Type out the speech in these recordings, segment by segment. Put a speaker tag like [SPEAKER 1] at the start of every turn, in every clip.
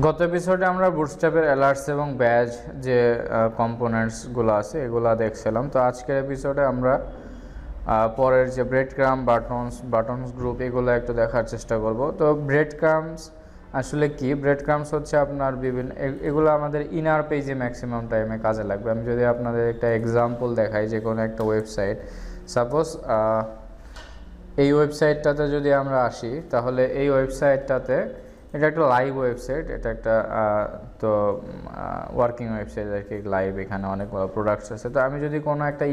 [SPEAKER 1] গত এপিসোডে আমরা বুটস্ট্র্যাপের অ্যালার্টস এবং ব্যাজ যে কম্পোনেন্টসগুলো আছে এগুলো দেখছিলাম। তো আজকের এপিসোডে আমরা পরের যে ব্রেড ক্রাম বাটনস গ্রুপ এগুলো একটু দেখার চেষ্টা করব। তো ব্রেড ক্রামস আসলে কি? ব্রেড ক্রামস হচ্ছে আপনার বিভিন্ন এগুলো আমাদের ইনার পেজে ম্যাক্সিমাম টাইমে কাজে লাগবে। আমি যদি আপনাদের একটা এক্সাম্পল দেখাই, যে কোনো একটা ওয়েবসাইট, সাপোজ এই ওয়েবসাইটটাতে যদি আমরা আসি, তাহলে এই ওয়েবসাইটটাতে এটা একটা লাইভ ওয়েবসাইট, এটা একটা তো ওয়ার্কিং ওয়েবসাইট আর কি, লাইভ। এখানে অনেক প্রোডাক্টস আছে। তো আমি যদি কোনো একটা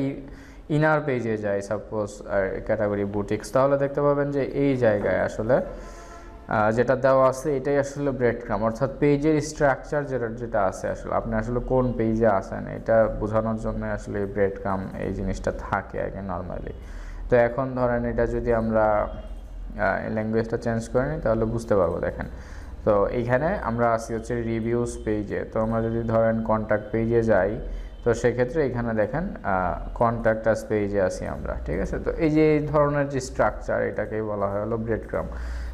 [SPEAKER 1] ইনার পেজে যাই, সাপোজ ক্যাটাগরি বুটিক্স, তাহলে দেখতে পাবেন যে এই জায়গায় আসলে যেটা দেওয়া আছে এটাই আসলে ব্রেড ক্রাম, অর্থাৎ পেজের স্ট্রাকচার যেটা আছে, আসলে আপনি আসলে কোন পেজে আসেন এটা বোঝানোর জন্য আসলে ব্রেড ক্রাম এই জিনিসটা থাকে আগে নর্মালি। তো এখন ধরেন এটা যদি আমরা ল্যাঙ্গুয়েজটা চেঞ্জ করে নিই তাহলে বুঝতে পারবো। দেখেন, তো এইখানে আমরা আসি হচ্ছে রিভিউস পেজে। তো আমরা যদি ধরেন কন্ট্যাক্ট পেজে যাই, তো সেক্ষেত্রে এখানে দেখেন কন্ট্যাক্ট আস পেজে আসি আমরা, ঠিক আছে। তো এই যে এই ধরনের যে স্ট্রাকচার, এটাকেই বলা হয় হলো ব্রেড ক্রাম।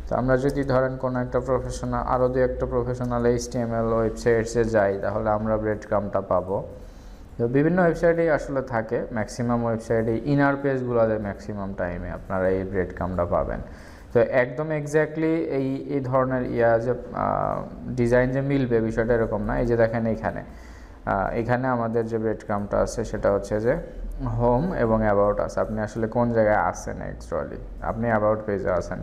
[SPEAKER 1] তো আমরা যদি ধরেন কোনো একটা প্রফেশনাল, আরও দু একটা প্রফেশনাল HTML ওয়েবসাইটসে যাই, তাহলে আমরা ব্রেড ক্রামটা পাবো। তো বিভিন্ন ওয়েবসাইটেই আসলে থাকে, ম্যাক্সিমাম ওয়েবসাইটে ইনার পেজগুলোতে ম্যাক্সিমাম টাইমে আপনারা এই ব্রেড ক্রামটা পাবেন। তো একদম এক্স্যাক্টলি এই ধরনের যে ডিজাইন যে মিলবে বিষয়টা এরকম না। এই যে দেখেন এখানে আমাদের যে ব্রেড ক্রামটা আছে সেটা হচ্ছে যে হোম এবং অ্যাবাউট আছে। আপনি আসলে কোন জায়গায় আছেন অ্যাকচুয়ালি, আপনি অ্যাবাউট পেজে আছেন,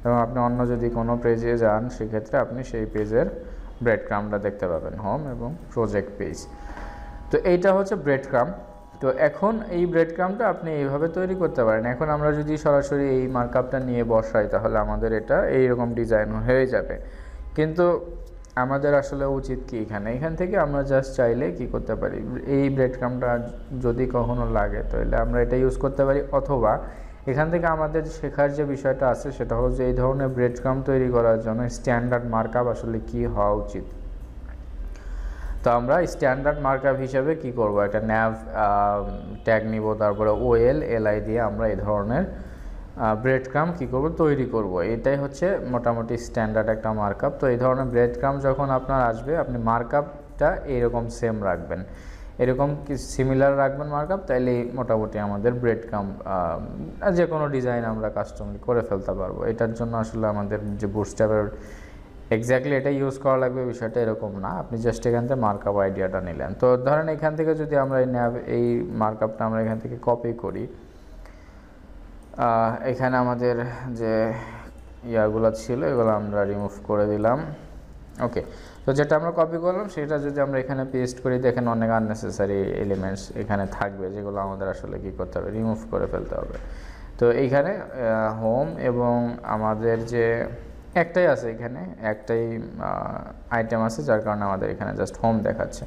[SPEAKER 1] এবং আপনি অন্য যদি কোনো পেজে যান সেক্ষেত্রে আপনি সেই পেজের ব্রেড ক্রামটা দেখতে পাবেন, হোম এবং প্রজেক্ট পেজ। তো এইটা হচ্ছে ব্রেড ক্রাম। তো এখন এই ব্রেড ক্রামটা আপনি এইভাবে তৈরি করতে পারেন। এখন আমরা যদি সরাসরি এই মার্কআপটা নিয়ে বসাই, তাহলে আমাদের এটা এইরকম ডিজাইন হয়ে যাবে। কিন্তু আমাদের আসলে উচিত কি, এখান থেকে আমরা জাস্ট চাইলে কি করতে পারি, এই ব্রেড ক্রামটা যদি কখনো লাগে তাহলে আমরা এটা ইউজ করতে পারি, অথবা এখান থেকে আমাদের শেখার যে বিষয়টা আছে সেটা হলো যে এই ধরনের ব্রেড ক্রাম তৈরি করার জন্য স্ট্যান্ডার্ড মার্কআপ আসলে কি হওয়া উচিত। তো আমরা স্ট্যান্ডার্ড মার্কআপ হিসেবে কি করব, একটা ন্যাভ ট্যাগ নিব, তারপরে OLLI দিয়ে আমরা এই ধরনের ব্রেড ক্রাম কী করব, তৈরি করব। এটাই হচ্ছে মোটামুটি স্ট্যান্ডার্ড একটা মার্কআপ। তো এই ধরনের ব্রেড ক্রাম যখন আপনার আসবে, আপনি মার্কআপটা এইরকম সেম রাখবেন, এরকম কি সিমিলার রাখবেন মার্কআপ, তাইলে মোটামুটি আমাদের ব্রেড ক্রাম যে কোনো ডিজাইন আমরা কাস্টমাইজ করে ফেলতে পারবো। এটার জন্য আসলে আমাদের যে বুটস্ট্র্যাপের এক্স্যাক্টলি এটা ইউজ করা লাগবে বিষয়টা এরকম না। আপনি জাস্ট এখান থেকে মার্কআপ আইডিয়াটা নিলেন। তো ধরেন এখান থেকে যদি আমরা এই মার্কআপটা আমরা এখান থেকে কপি করি, এখানে আমাদের যে ইয়াগুলো ছিল এগুলো আমরা রিমুভ করে দিলাম। ওকে, তো যেটা আমরা কপি করলাম সেটা যদি আমরা এখানে পেস্ট করি, দেখেন অনেক আননেসেসারি এলিমেন্টস এখানে থাকবে, যেগুলো আমাদের আসলে কী করতে হবে, রিমুভ করে ফেলতে হবে। তো এইখানে হোম এবং আমাদের যে একটাই আছে, এখানে একটাই আইটেম আছে, যার কারণে আমাদের এখানে জাস্ট হোম দেখাচ্ছে।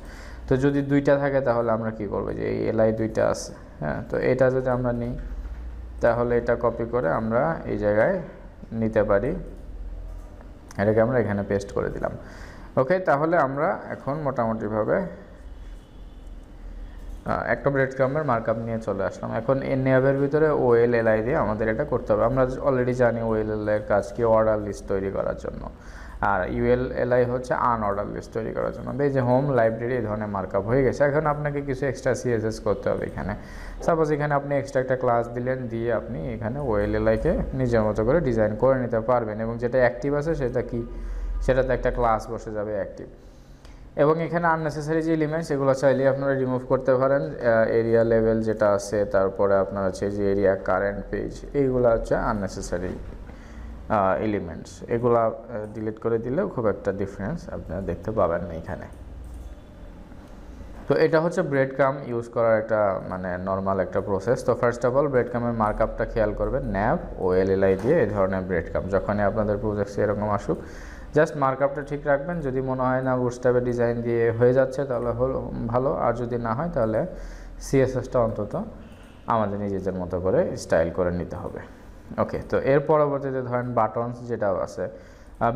[SPEAKER 1] তো যদি দুইটা থাকে তাহলে আমরা কি করব, যে এই LI দুইটা আছে, হ্যাঁ। তো এটা যদি আমরা নিই তাহলে এটা কপি করে আমরা এই জায়গায় নিতে পারি, এটাকে আমরা এখানে পেস্ট করে দিলাম। ওকে, তাহলে আমরা এখন মোটামুটিভাবে একটা ব্রেড ক্রামের মার্কআপ নিয়ে চলে আসলাম। এখন এর নেভের ভিতরে OLLI দিয়ে আমাদের এটা করতে হবে। আমরা অলরেডি জানি OLLI এর কাজ কি, অর্ডার লিস্ট তৈরি করার জন্য, আর ULLI হচ্ছে আনঅর্ডার লিস্ট তৈরি করার জন্য। এই যে হোম লাইব্রেরি এই ধরনের মার্কআপ হয়ে গেছে। এখন আপনাকে কিছু এক্সট্রা CSS করতে হবে এখানে। সাপোজ এখানে আপনি এক্সট্রা একটা ক্লাস দিলেন, দিয়ে আপনি এখানে OLLI-কে নিজের মতো করে ডিজাইন করে নিতে পারবেন, এবং যেটা অ্যাক্টিভ আছে সেটা কি, সেটাতে একটা ক্লাস বসে যাবে অ্যাক্টিভ। এবং এখানে আননেসেসারি যে এলিমেন্টস এগুলো চাইলে আপনারা রিমুভ করতে পারেন। এরিয়া লেভেল যেটা আছে, তারপরে আপনার হচ্ছে যে এরিয়া কারেন্ট পেজ, এইগুলো হচ্ছে আননেসেসারি এলিমেন্টস, এগুলা ডিলিট করে দিলেও খুব একটা ডিফারেন্স আপনারা দেখতে পাবেন না এখানে। তো এটা হচ্ছে ব্রেড ক্রাম ইউজ করার একটা মানে নর্মাল একটা প্রসেস। তো ফার্স্ট অফ অল ব্রেড ক্রামের মার্কআপটা খেয়াল করবেন, ন্যাভ OLLI দিয়ে এই ধরনের ব্রেড ক্রাম যখনই আপনাদের প্রজেক্টে এরকম আসুক, জাস্ট মার্কআপটা ঠিক রাখবেন। যদি মনে হয় না বুটস্ট্র্যাপের ডিজাইন দিয়ে হয়ে যাচ্ছে তাহলে হলো ভালো, আর যদি না হয় তাহলে CSSটা অন্তত আমাদের নিজেদের মতো করে স্টাইল করে নিতে হবে। ওকে, তো এর পরবর্তীতে ধরেন বাটনস যেটাও আছে,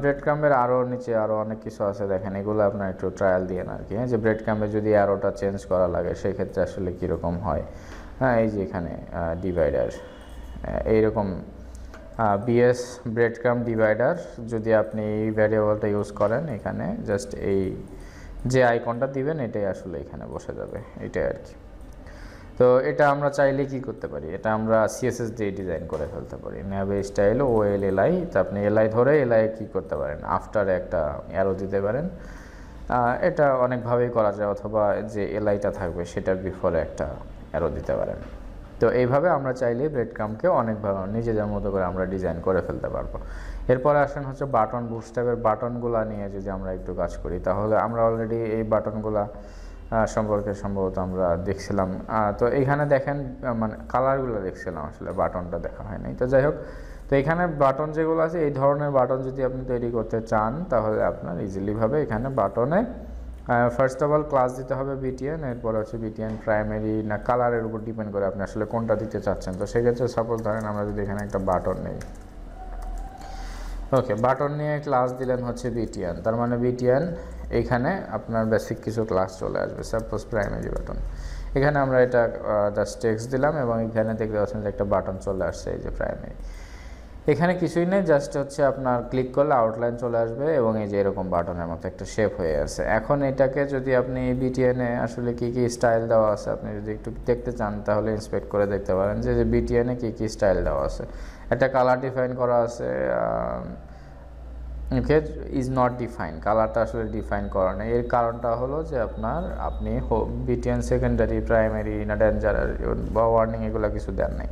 [SPEAKER 1] ব্রেড ক্রাম্বের আরও নিচে আরও অনেক কিছু আছে, দেখেন এগুলো আপনার একটু ট্রায়াল দিয়ে আর কি, যে ব্রেড ক্রাম্বে যদি অ্যারোটা চেঞ্জ করা লাগে সেক্ষেত্রে আসলে কীরকম হয়। হ্যাঁ, এই যে এখানে ডিভাইডার এইরকম বিএস ব্রেড ক্রাম্ব ডিভাইডার যদি আপনি এই ভ্যারিয়েবলটা ইউজ করেন এখানে জাস্ট এই যে আইকনটা দিবেন এটাই আসলে এখানে বসে যাবে, এটাই আর কি। তো এটা আমরা চাইলে কি করতে পারি, এটা আমরা সিএসএস দিয়ে ডিজাইন করে ফেলতে পারি। নেভে স্টাইল ওএল এলআই, তো আপনি এলআই ধরে এলআই কি করতে পারেন, আফটারে একটা অ্যারো দিতে পারেন। এটা অনেকভাবেই করা যায়, অথবা যে এলআইটা থাকবে সেটার বিফোরে একটা অ্যারো দিতে পারেন। তো এইভাবে আমরা চাইলে ব্রেড ক্রাম্বকে অনেকভাবে নিজেদের মতো করে আমরা ডিজাইন করে ফেলতে পারবো। এরপরে আসেন হচ্ছে বাটন, বুটস্ট্র্যাপের বাটনগুলো নিয়ে যদি আমরা একটু কাজ করি, তাহলে আমরা অলরেডি এই বাটনগুলা সম্পর্কে সম্ভবত আমরা দেখছিলাম। তো এইখানে দেখেন মানে কালারগুলো দেখছিলাম, আসলে বাটনটা দেখা হয়নি। তো যাই হোক, তো এখানে বাটন যেগুলো আছে এই ধরনের বাটন যদি আপনি তৈরি করতে চান তাহলে আপনার ইজিলিভাবে এখানে বাটনে ফার্স্ট অফ অল ক্লাস দিতে হবে বিটিএন, এরপর হচ্ছে বিটিএন প্রাইমারি না কালারের উপর ডিপেন্ড করে আপনি আসলে কোনটা দিতে চাচ্ছেন। তো সেক্ষেত্রে সাপোজ ধরেন আমরা যদি এখানে একটা বাটন নেই, ওকে, বাটন নিয়ে ক্লাস দিলেন হচ্ছে বিটিএন, তার মানে বিটিএন এইখানে আপনার বেসিক কিছু ক্লাস চলে আসবে, সাপোজ প্রাইমারি বাটন। এখানে আমরা এটা জাস্ট টেক্সট দিলাম এবং এখানে দেখতে পাচ্ছেন যে একটা বাটন চলে আসছে, এই যে প্রাইমারি। এখানে কিছুই নেই, জাস্ট হচ্ছে আপনার ক্লিক করলে আউটলাইন চলে আসবে এবং এই যে এরকম বাটনের মতো একটা শেপ হয়ে আছে। এখন এটাকে যদি আপনি বিটিএনে আসলে কী কী স্টাইল দেওয়া আছে আপনি যদি একটু দেখতে চান তাহলে ইন্সপেক্ট করে দেখতে পারেন যে বিটিএনে কী কী স্টাইল দেওয়া আছে। একটা কালার ডিফাইন করা আছে, ওকে, ইজ নট ডিফাইন, কালারটা আসলে ডিফাইন করা নেই। এর কারণটা হলো যে আপনি বিটিএন সেকেন্ডারি, প্রাইমারি না ডেঞ্জার বা ওয়ার্নিং এগুলো কিছু দেন নাই,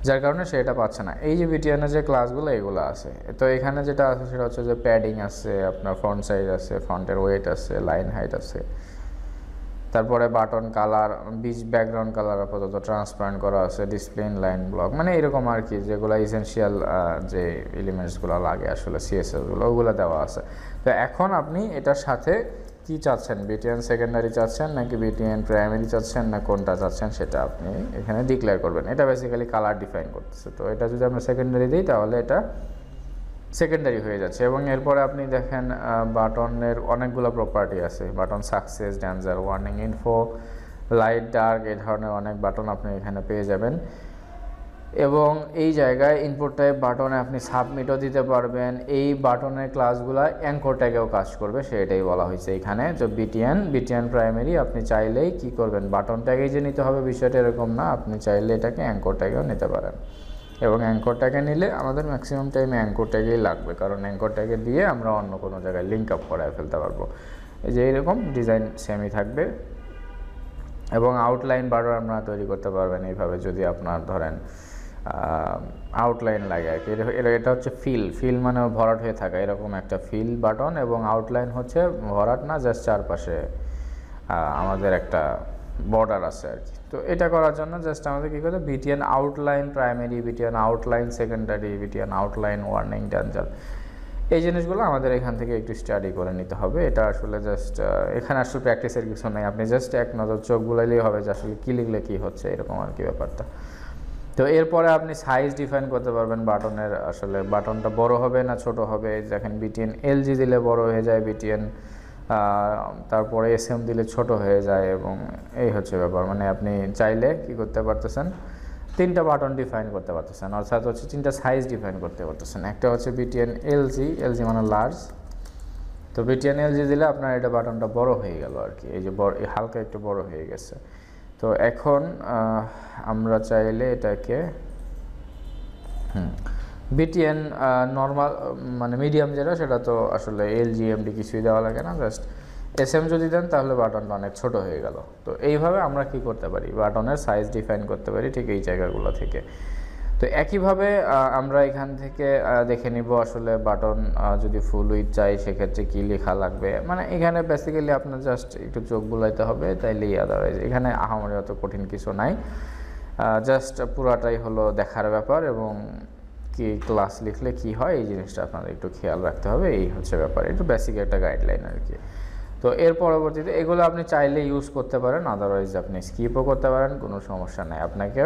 [SPEAKER 1] যার কারণে সেটা পাচ্ছে না। এই যে বিটিএনের যে ক্লাসগুলো এগুলো আছে, তো এখানে যেটা আছে সেটা হচ্ছে যে প্যাডিং আছে, আপনার ফন্ট সাইজ আছে, ফন্টের ওয়েট আছে, লাইন হাইট আছে, তারপরে বাটন কালার, ব্যাকগ্রাউন্ড কালার আপাতত ট্রান্সপারেন্ট করা আছে, ডিসপ্লে লাইন ব্লক, মানে এরকম আর কি, যেগুলো ইসেনশিয়াল যে এলিমেন্টসগুলো লাগে আসলে সিএসএসগুলো ওগুলো দেওয়া আছে। তো এখন আপনি এটার সাথে কি চাচ্ছেন, বিটিএন সেকেন্ডারি চাচ্ছেন নাকি বিটিএন প্রাইমারি চাচ্ছেন না কোনটা চাচ্ছেন সেটা আপনি এখানে ডিক্লেয়ার করবেন। এটা বেসিক্যালি কালার ডিফাইন করতেছে। তো এটা যদি আমরা সেকেন্ডারি দিই তাহলে এটা সেকেন্ডারি হয়ে যাচ্ছে। এবং এরপরে আপনি দেখেন বাটনের অনেকগুলো প্রপার্টি আছে, button success, danger, warning, info, light, dark, এই ধরনের অনেক বাটন আপনি এখানে পেয়ে যাবেন। এবং এই জায়গায় ইনপুট টাইপ বাটনে আপনি সাবমিটও দিতে পারবেন। এই বাটনের ক্লাসগুলো অ্যাঙ্কর ট্যাগেও কাজ করবে, সেটাই বলা হয়েছে এখানে। তো বিটিএন প্রাইমারি আপনি চাইলেই কি করবেন, বাটন ট্যাগেই যে নিতে হবে বিষয়টা এরকম না, আপনি চাইলে এটাকে অ্যাঙ্কর ট্যাগেও নিতে পারেন। এবং অ্যাঙ্কর ট্যাগে নিলে আমাদের ম্যাক্সিমাম টাইমে অ্যাঙ্কর ট্যাগেই লাগবে, কারণ অ্যাঙ্কর ট্যাগে দিয়ে আমরা অন্য কোনো জায়গায় লিঙ্ক আপ করায় ফেলতে পারবো। এই যে এরকম ডিজাইন সেমই থাকবে। এবং আউটলাইন বারও আমরা তৈরি করতে পারবেন এইভাবে, যদি আপনার ধরেন আউটলাইন লাগে আর কি। এটা হচ্ছে ফিল মানে ভরাট হয়ে থাকা, এরকম একটা ফিল বাটন। এবং আউটলাইন হচ্ছে ভরাট না, জাস্ট চারপাশে আমাদের একটা বর্ডার আছে আর কি। তো এটা করার জন্য জাস্ট আমাদের কী করতে, BTN outline primary, BTN outline secondary, BTN outline warning, danger, এই জিনিসগুলো আমাদের এখান থেকে একটু স্টাডি করে নিতে হবে। এটা আসলে জাস্ট এখানে আসলে প্র্যাকটিসের কিছু নেই, আপনি জাস্ট এক নজর চোখ বুলাইলেই হবে যে আসলে কী লিখলে কী হচ্ছে, এরকম আর কি ব্যাপারটা। তো এরপরে আপনি সাইজ ডিফাইন করতে পারবেন বাটনের, আসলে বাটনটা বড় হবে না ছোট হবে। দেখেন বিটিএন এলজি দিলে বড় হয়ে যায়, বিটিএন তারপরে এসএম দিলে ছোট হয়ে যায়, এবং এই হচ্ছে ব্যাপার। মানে আপনি চাইলে কি করতে পারতেছেন, তিনটা বাটন ডিফাইন করতে পারতেছেন, অর্থাৎ হচ্ছে তিনটা সাইজ ডিফাইন করতে পারতেছেন। একটা হচ্ছে বিটিএন এলজি মানে লার্জ, তো বিটিএন এলজি দিলে আপনার এটা বাটনটা বড় হয়ে গেল আর কি, এই যে হালকা একটু বড় হয়ে গেছে। তো এখন আমরা চাইলে এটাকে বিটিএন নর্মাল মানে মিডিয়াম যেটা, সেটা তো আসলে এলজিএমডি কিছুই দেওয়া লাগে না, জাস্ট এসএম যদি দেন তাহলে বাটনটা অনেক ছোট হয়ে গেল। তো এইভাবে আমরা কি করতে পারি, বাটনের সাইজ ডিফাইন করতে পারি ঠিক এই জায়গাগুলো থেকে। তো একইভাবে আমরা এখান থেকে দেখে নিব আসলে বাটন যদি ফুল উইথ চাই সেক্ষেত্রে কী লেখা লাগবে। মানে এখানে বেসিক্যালি আপনার জাস্ট একটু চোখ বুলাইতে হবে, তাইলেই আদারওয়াইজ এখানে আহামরি অত কঠিন কিছু নাই, জাস্ট পুরাটাই হলো দেখার ব্যাপার। এবং কি ক্লাস লিখলে কি হয় এই জিনিসটা আপনাদের একটু খেয়াল রাখতে হবে, এই হচ্ছে ব্যাপার, একটু বেসিক একটা গাইডলাইন আর কি। তো এর পরবর্তীতে এগুলো আপনি চাইলে ইউজ করতে পারেন, আদারওয়াইজ আপনি স্কিপও করতে পারেন, কোনো সমস্যা নেই। আপনাকে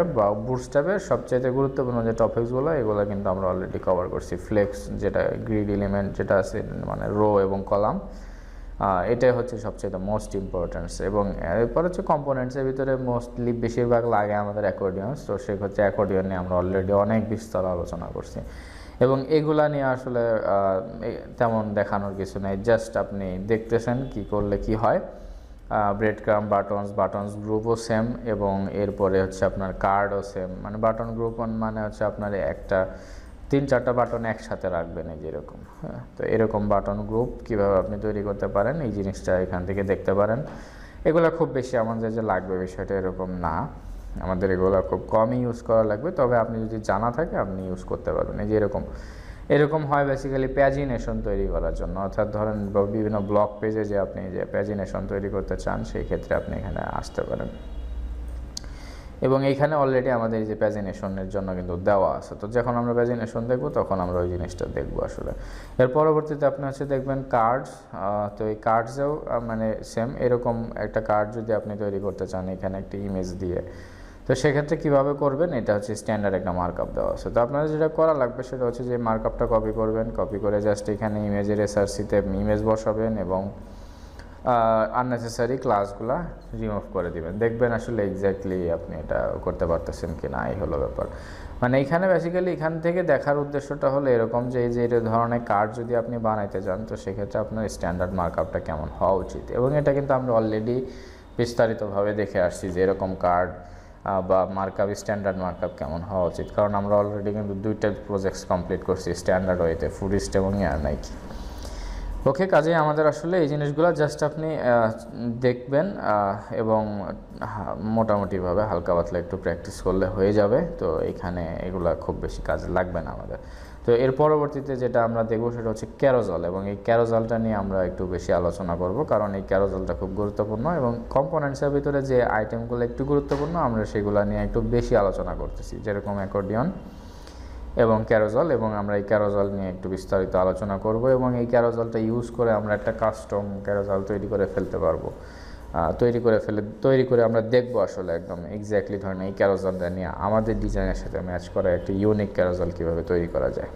[SPEAKER 1] বুটস্ট্র্যাপের সবচেয়ে গুরুত্বপূর্ণ যে টপিকসগুলো এগুলো কিন্তু আমরা অলরেডি কভার করছি। ফ্লেক্স যেটা গ্রিড এলিমেন্ট যেটা আছে মানে রো এবং কলাম, এটাই হচ্ছে সবচেয়ে মোস্ট ইম্পর্টেন্স। এবং এরপর হচ্ছে কম্পোনেন্টসের ভিতরে মোস্টলি বেশিরভাগ লাগে আমাদের অ্যাকর্ডিয়ন্স। তো সেক্ষেত্রে অ্যাকর্ডিয়ন নিয়ে আমরা অলরেডি অনেক বিস্তর আলোচনা করছি, এবং এগুলা নিয়ে আসলে তেমন দেখানোর কিছু নেই, জাস্ট আপনি দেখতেছেন কি করলে কি হয়। ব্রেড ক্রাম, বাটনস গ্রুপও সেম, এবং এরপরে হচ্ছে আপনার কার্ডও সেম। মানে বাটন গ্রুপ মানে হচ্ছে আপনার একটা 3-4টা বাটন একসাথে রাখবেন এই যেরকম। হ্যাঁ, তো এরকম বাটন গ্রুপ কীভাবে আপনি তৈরি করতে পারেন এই জিনিসটা এখান থেকে দেখতে পারেন। এগুলো খুব বেশি আমাদের যে লাগবে বিষয়টা এরকম না, আমাদের এগুলো খুব কমই ইউজ করা লাগবে, তবে আপনি যদি জানা থাকে আপনি ইউজ করতে পারবেন। এই যে এরকম হয় বেসিক্যালি প্যাজিনেশন তৈরি করার জন্য, অর্থাৎ ধরেন বিভিন্ন ব্লগ পেজে যে আপনি যে প্যাজিনেশন তৈরি করতে চান সেই ক্ষেত্রে আপনি এখানে আসতে পারেন। এবং এইখানে অলরেডি আমাদের এই যে প্যাজিনেশনের জন্য কিন্তু দেওয়া আছে। তো যখন আমরা প্যাজিনেশন দেখব তখন আমরা ওই জিনিসটা দেখব আসলে। এর পরবর্তীতে আপনি হচ্ছে দেখবেন কার্ডস। তো এই কার্ডসেও মানে সেম এরকম একটা কার্ড যদি আপনি তৈরি করতে চান এখানে একটা ইমেজ দিয়ে, তো সেক্ষেত্রে কীভাবে করবেন, এটা হচ্ছে স্ট্যান্ডার্ড একটা মার্কআপ দেওয়া আছে। তো আপনাদের যেটা করা লাগবে সেটা হচ্ছে যে মার্কআপটা কপি করবেন, কপি করে জাস্ট এখানে ইমেজের এসআরসিতে ইমেজ বসাবেন এবং আননেসেসারি ক্লাসগুলা রিমুভ করে দিবেন। দেখবেন আসলে এক্স্যাক্টলি আপনি এটা করতে পারতেছেন কি না, এই হলো ব্যাপার। মানে এখানে বেসিক্যালি এখান থেকে দেখার উদ্দেশ্যটা হলো এরকম যে এই যে এই ধরনের কার্ড যদি আপনি বানাইতে চান তো সেক্ষেত্রে আপনার স্ট্যান্ডার্ড মার্কআপটা কেমন হওয়া উচিত, এবং এটা কিন্তু আমরা অলরেডি বিস্তারিতভাবে দেখে আসছি যে এরকম কার্ড বা মার্কআপ স্ট্যান্ডার্ড মার্কআপ কেমন হওয়া উচিত, কারণ আমরা অলরেডি কিন্তু 2টা প্রজেক্টস কমপ্লিট করছি স্ট্যান্ডার্ড ওয়েতে, ফুডিস্ট এবং নাইকি। ওকে, কাজেই আমাদের আসলে এই জিনিসগুলো জাস্ট আপনি দেখবেন এবং মোটামুটিভাবে হালকা পাতলা একটু প্র্যাকটিস করলে হয়ে যাবে। তো এখানে এগুলো খুব বেশি কাজে লাগবে না আমাদের। তো এর পরবর্তীতে যেটা আমরা দেখব সেটা হচ্ছে ক্যারোজল, এবং এই ক্যারোজলটা নিয়ে আমরা একটু বেশি আলোচনা করব, কারণ এই ক্যারোজলটা খুব গুরুত্বপূর্ণ এবং কম্পোনেন্টসের ভিতরে যে আইটেমগুলো একটু গুরুত্বপূর্ণ আমরা সেগুলো নিয়ে একটু বেশি আলোচনা করতেছি, যেরকম অ্যাকর্ডিয়ন এবং ক্যারোজল, এবং আমরা এই ক্যারোজল নিয়ে একটু বিস্তারিত আলোচনা করব, এবং এই ক্যারোজলটা ইউজ করে আমরা একটা কাস্টম ক্যারোজল তৈরি করে ফেলতে পারবো। তৈরি করে আমরা দেখবো আসলে একদম এক্স্যাক্টলি ধরেন এই ক্যারোজলটা নিয়ে আমাদের ডিজাইনের সাথে ম্যাচ করা একটা ইউনিক ক্যারোজল কীভাবে তৈরি করা যায়।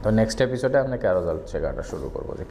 [SPEAKER 1] তো নেক্সট এপিসোডে আমরা ক্যারোজল শেখাটা শুরু করবো যে